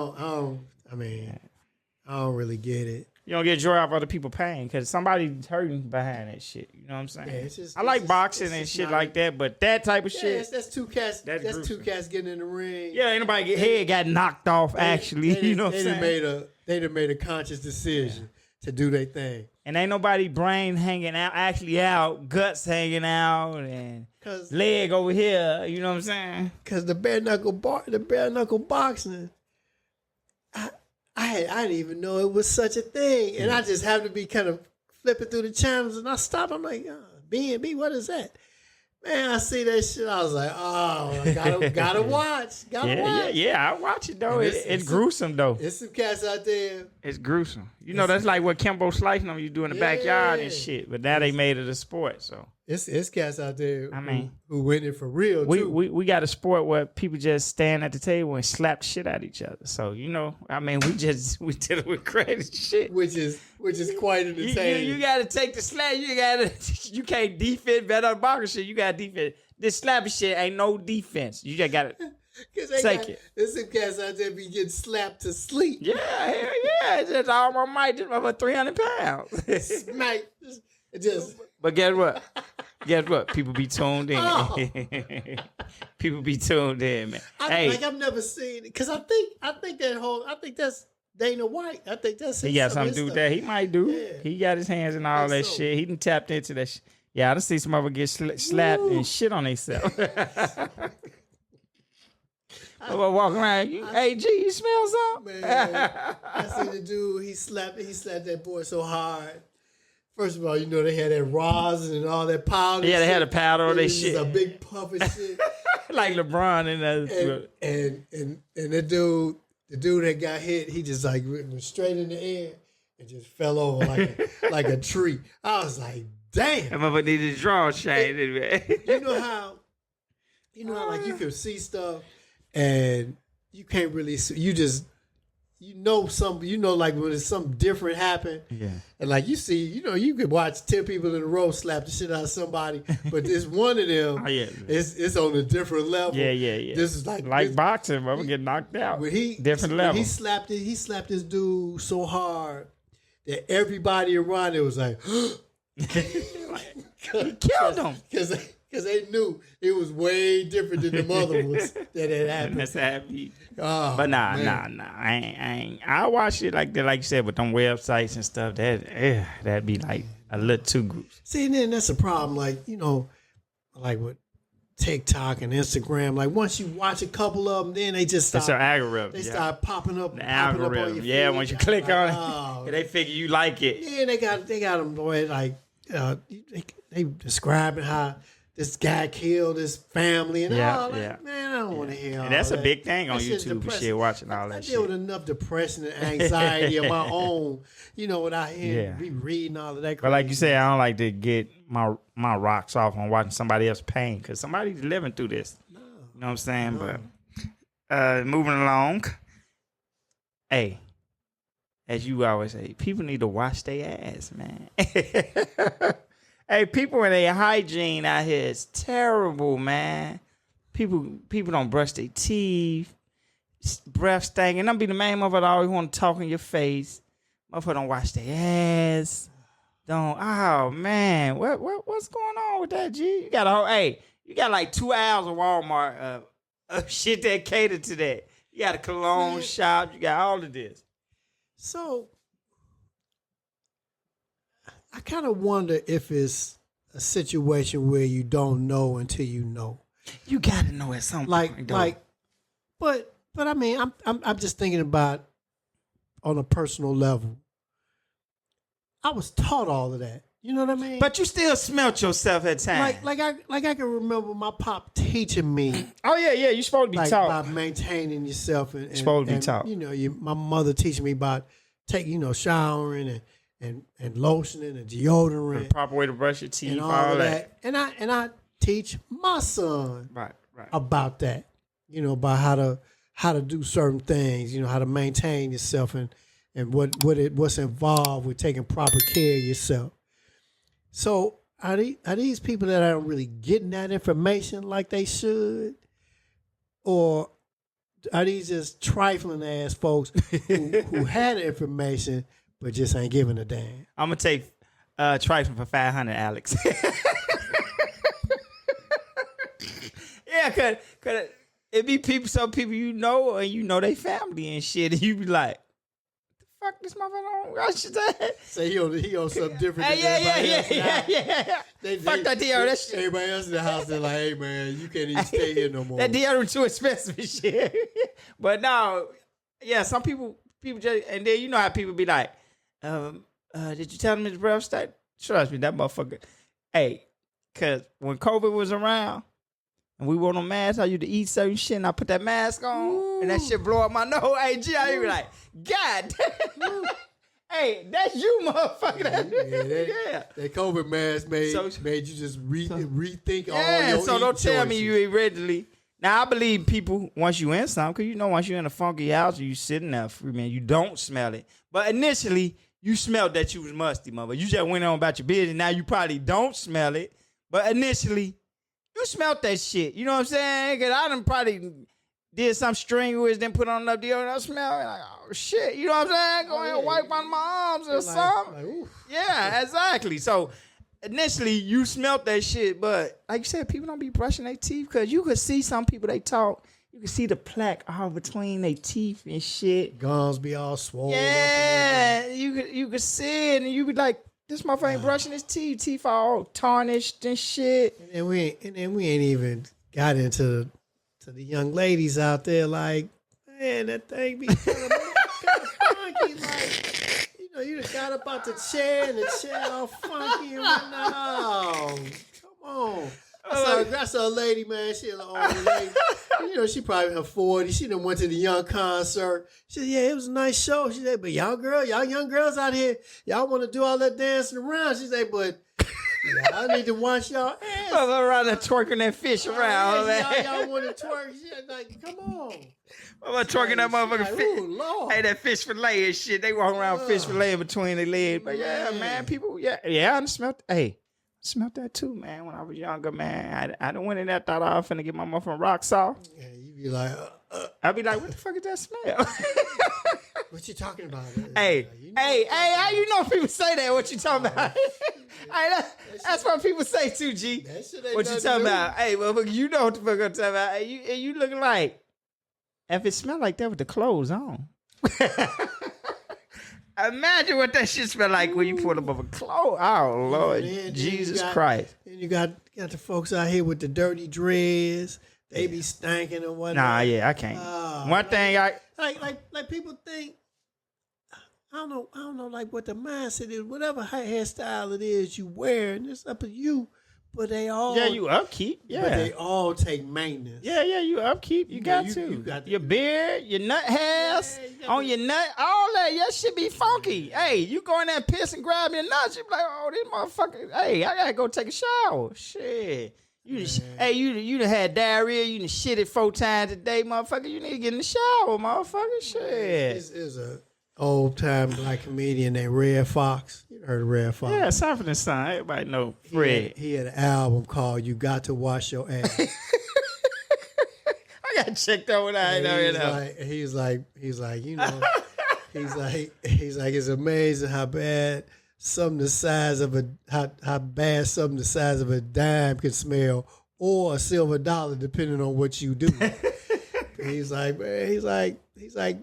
don't really get it. You don't get joy out of other people paying because somebody's hurting behind that shit. You know what I'm saying? Yeah, I like boxing and shit like that, but that type of shit. That's two cats. That's two cats getting in the ring. Yeah, anybody head got knocked off. Actually, you know what I'm saying? They done made a conscious decision to do their thing. And ain't nobody brain hanging out, actually out, guts hanging out, and leg over here. You know what I'm saying? Because the bare knuckle boxing, I didn't even know it was such a thing, and I just happened to be kind of flipping through the channels, and I stopped. I'm like, B&B, what is that? Man, I see that shit. I was like, oh, I gotta watch. Yeah, I watch it though. It's gruesome though. There's some cats out there. It's gruesome. You know, that's like what Kimbo Slice you do in the backyard and shit. But now they made it a sport, so it's cats out there. I mean, who win it for real we, too. We got a sport where people just stand at the table and slap the shit at each other. So you know, I mean, we did it with crazy shit, which is quite entertaining. You got to take the slap. You can't defend better than boxing shit. You got to defend. This slapping shit ain't no defense. You just got to take it. There's some cats out there be getting slapped to sleep. Yeah, hell yeah. It's just all my might, just about 300 pounds. Smack. But guess what? People be tuned in. Oh. People be tuned in, man. I've never seen it because I think that's Dana White. I think that's he got something to do with that. He might do. Yeah. He got his hands in all that shit. He done tapped into that shit. Yeah, I done see some of them get slapped and shit on themselves. Walking around, hey G, you smell something? Man, I see the dude. He slapped that boy so hard. First of all, you know they had that rosin and all that powder. Yeah, they had a powder on their shit. A big puff of shit, like LeBron and the dude that got hit, he just like went straight in the air and just fell over like a tree. I was like, damn. That motherfucker needed a draw chain. You know how like you can see stuff and you can't really see. Like when it's something different happen. Yeah. And like you see, you could watch 10 people in a row slap the shit out of somebody, but this one of them, it's on a different level. Yeah. This is like boxing, I'm get knocked out. Different level. He slapped this dude so hard that everybody around it was like, he killed him. Because they knew it was way different than the other ones that had happened. That's happy. Oh, but nah. I ain't. I watch it like that, like you said, with them websites and stuff. That'd be like a little too gruesome. See, and then that's a problem. Like, like with TikTok and Instagram. Like once you watch a couple of them, then they just start. It's an algorithm. They start popping up. The algorithm. On your feed. Once you click on it, they figure you like it. Yeah, they got them like they describing how this guy killed his family and all that. Man, I don't want to hear all that. And that's a big thing on YouTube and shit, watching all that shit. I deal with enough depression and anxiety of my own, without be reading all of that. But like you said, I don't like to get my rocks off on watching somebody else pain because somebody's living through this. No. You know what I'm saying? No. But moving along. Hey, as you always say, people need to wash their ass, man. Hey, people in their hygiene out here is terrible, man. People don't brush their teeth, breath stinking. Don't be the main motherfucker that always want to talk in your face. Motherfucker don't wash their ass. Oh man, what's going on with that, G? You got like 2 hours of Walmart of shit that cater to that. You got a cologne shop. You got all of this. So I kind of wonder if it's a situation where you don't know until you know. You got to know at some point, though. But I mean, I'm just thinking about on a personal level. I was taught all of that. You know what I mean? But you still smelt yourself at times. like I can remember my pop teaching me Oh yeah, you supposed to be like taught. about maintaining yourself and Supposed to be and, taught. You know, my mother teaching me about showering and lotioning and deodorant The proper way to brush your teeth, and all all of that. that. And I teach my son Right. about that. You know, about how to do certain things. You know, how to maintain yourself and what's involved with taking proper care of yourself. So are these people that aren't really getting that information like they should, or are these just trifling ass folks who had the information but just ain't giving a damn? I'm gonna take trifling for 500, Alex. Yeah, cause it be people, some people you know, and you know they family and shit, and you be like, "The fuck this motherfucker on?" I should say. Say he on something different. Hey, than everybody else yeah. Fuck that deodorant. That shit. Everybody else in the house, they're like, "Hey man, you can't even stay here no more." That deodorant too expensive and shit. But no, yeah, some people just, and then you know how people be like, did you tell them his breath stank? Trust me, that motherfucker. Hey, cause when COVID was around and we wore no masks, I used to eat certain shit and I put that mask on and that shit blow up my nose. Hey, G, I be like, God damn. Hey, that's you, motherfucker. Yeah. That COVID mask made you just rethink all your so don't eating tell me choices. you originally. Now I believe people once you in something, cause you know once you in a funky house, you sitting there free man, you don't smell it. But initially, you smelled that you was musty, mother. You just went on about your business. Now you probably don't smell it, but initially, you smelled that shit. You know what I'm saying? Cause I done probably did some strenuous, then put on enough deodorant. I smell it like, oh shit. You know what I'm saying? Go ahead and wipe on my arms or something. Yeah, exactly. So initially, you smelt that shit, but like you said, people don't be brushing their teeth because you could see some people they talk. You can see the plaque all between their teeth and shit. Gums be all swollen. Yeah, you could see it, and you be like, this motherfucker ain't brushing his teeth. Teeth all tarnished and shit. And we ain't even got into the young ladies out there. Like, man, that thing be kind of funky. Like, you know, you done got up out the chair and the chair all funky and whatnot. Come on. I saw a lady, man. She an old lady. You know, she probably in her 40s. She done went to the young concert. She said, yeah, it was a nice show. She said, but y'all young girls out here, y'all want to do all that dancing around. She said, but y'all need to wash y'all ass. Around there twerking that fish around, man. Y'all want to twerk. She was like, come on. I'm twerking that motherfucking like, fish. ooh, Lord. Hey, that fish fillet and shit. They walk around fish fillet in between their legs. But yeah, man, people, yeah, I smelled. Hey, smelled that too, man. When I was younger, man, I done went in there, thought I was finna get my motherfucking rock salt. Yeah, you be like, I'd be like, what the fuck is that smell? what you talking about? Hey, how you know people say that? What you talking about? Hey, that's what people say too, G. What you talking about? Hey, well, you know what the fuck I'm talking about. Hey, you looking like, if it smell like that with the clothes on. Imagine what that shit smell like when you pull them over clothes. Oh, Lord, Jesus Christ. And you got the folks out here with the dirty dreads. They be stinking and whatnot. Nah, yeah, I can't. One thing like people think, I don't know, like what the mindset is. Whatever hairstyle it is you wear, and it's up to you. But they all you upkeep. Yeah, but they all take maintenance. Yeah, you upkeep. You got to. You got your beard, your nut hairs on your nut, all that. Your shit be funky. Hey, you go in there and piss and grab your nuts. You be like, oh, this motherfucker. Hey, I gotta go take a shower. Shit. You done had diarrhea. You done shitted 4 times a day, motherfucker. You need to get in the shower, motherfucker. Shit. This is a old time black comedian named Red Fox. You heard of Red Fox? Yeah, Sanford and Son. Everybody know Fred. He had an album called "You Got to Wash Your Ass." I got checked out when I know. He's like, you know, he's like, it's amazing how bad something the size of how bad something the size of a dime can smell, or a silver dollar, depending on what you do. He's like, man, he's like,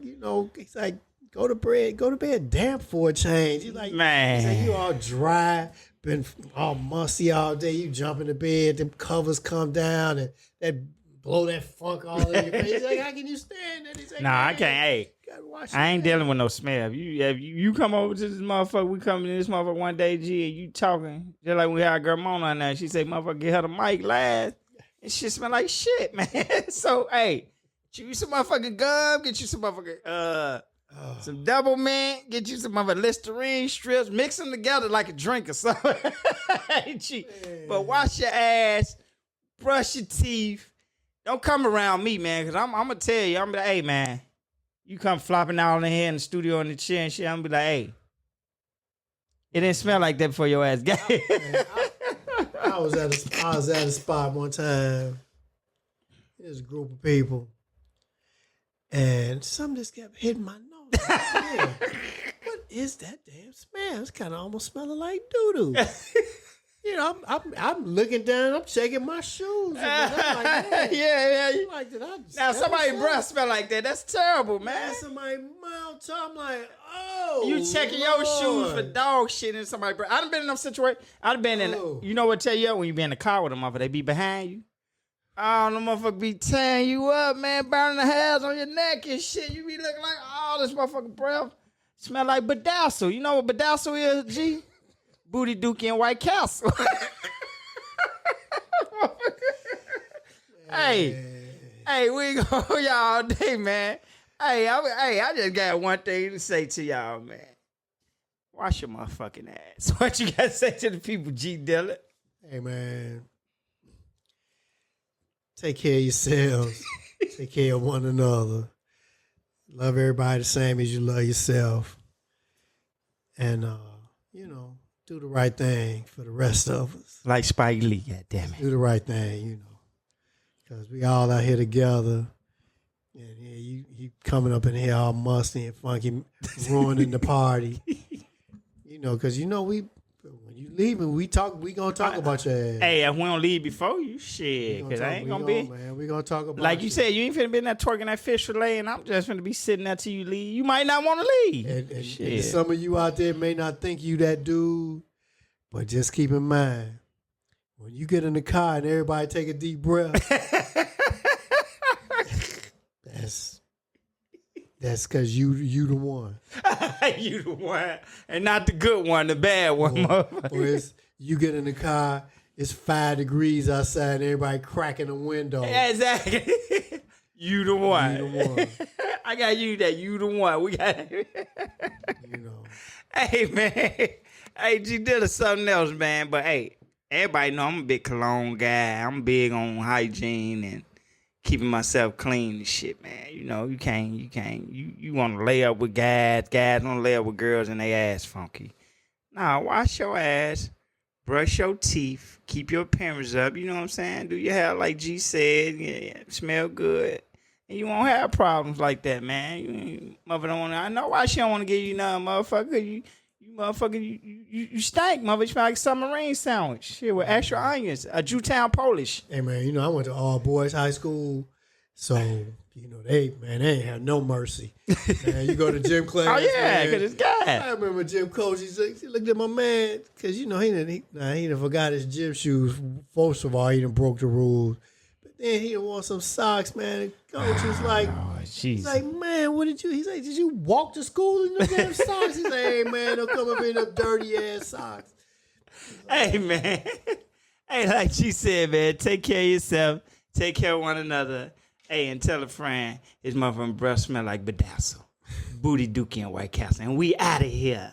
you know, he's like, go to bed damp for a change. He's like, man, he's like, you all dry, been all musty all day. You jump in the bed, them covers come down, and that blow that funk all in your face. He's like, how can you stand that? He's like, Nah, I can't. Hey, I ain't dealing with no smell. If you come over to this motherfucker, we come in this motherfucker one day, G, and you talking just like we had our girl Mona on there. She say, "Motherfucker, get her the mic last," and shit smell like shit, man. So, hey, get you some motherfucking gum, get you some motherfucking some double mint, get you some motherfucking Listerine strips, mix them together like a drink or something. Hey, G, but wash your ass, brush your teeth. Don't come around me, man, because I'm gonna tell you, I'm gonna be like, hey, man. You come flopping out in here in the studio in the chair and shit, I'm gonna be like, hey, it didn't smell like that before your ass got here. I was at a spot one time. There's a group of people, and something just kept hitting my nose. Man, what is that damn smell? It's kind of almost smelling like doo-doo. You know, I'm looking down, I'm checking my shoes. And I'm like, man, yeah. like, did I Now somebody's breath smell like that. That's terrible, man. Somebody's mouth, I'm like, oh. You checking your shoes for dog shit in somebody's breath. I done been in them situations. I done been in, you know what tell you when you be in the car with them motherfucker, they be behind you. Oh, the motherfucker be tearing you up, man, burning the hairs on your neck and shit. You be looking like, oh, this motherfucking breath smell like bedazzle. You know what bedazzle is, G? Booty Dookie and White Castle. Hey, we go y'all all day, man. Hey, I just got one thing to say to y'all, man. Wash your motherfucking ass. What you got to say to the people, G Dillon? Hey, man. Take care of yourselves. Take care of one another. Love everybody the same as you love yourself. And, you know, do the right thing for the rest of us. Like Spike Lee, goddammit. Do the right thing, you know. Because we all out here together. And yeah, you coming up in here all musty and funky, ruining the party. You know, because you know when you leaving, we gonna talk about your ass. Hey, if we don't leave before you, shit, because I ain't gonna be. Man, we gonna talk about like you said, you ain't finna be in that twerking that fish fillet, and I'm just finna be sitting there till you leave. You might not want to leave. And some of you out there may not think you that dude, but just keep in mind, when you get in the car and everybody take a deep breath, that's because you the one. You the one, and not the good one, the bad one. Or you get in the car, it's 5 degrees outside, and everybody cracking the window. Exactly. You the one. You the one. I got you that. You the one. We got. You know. Hey man. Hey, G did something else, man. But hey, everybody know I'm a big cologne guy. I'm big on hygiene and keeping myself clean and shit, man. You know, you can't. You want to lay up with guys. Guys don't lay up with girls and they ass funky. Nah, wash your ass, brush your teeth, keep your appearance up. You know what I'm saying? Do your hair like G said. Yeah, smell good. And you won't have problems like that, man. You mother don't want to. I know why she don't want to give you nothing, motherfucker. You motherfucker, you stink, mother. You smell like a submarine sandwich. Shit with extra onions. A Jewtown Polish. Hey, man, you know, I went to all boys high school. So, you know, they ain't have no mercy. Man, you go to gym class. Oh, yeah, because it's guys. I remember gym coach, he looked at my man, because, you know, he done forgot his gym shoes. First of all, he done broke the rules. But then he done wore some socks, man. And coach was like, he's like, man, what did you, he's like, did you walk to school in them damn socks? He's like, hey, man, don't come up in them dirty-ass socks. Hey, man. Hey, like she said, man, take care of yourself. Take care of one another. Hey, and tell a friend his motherfucking breath smell like bedazzle. Booty Dookie and White Castle. And we out of here.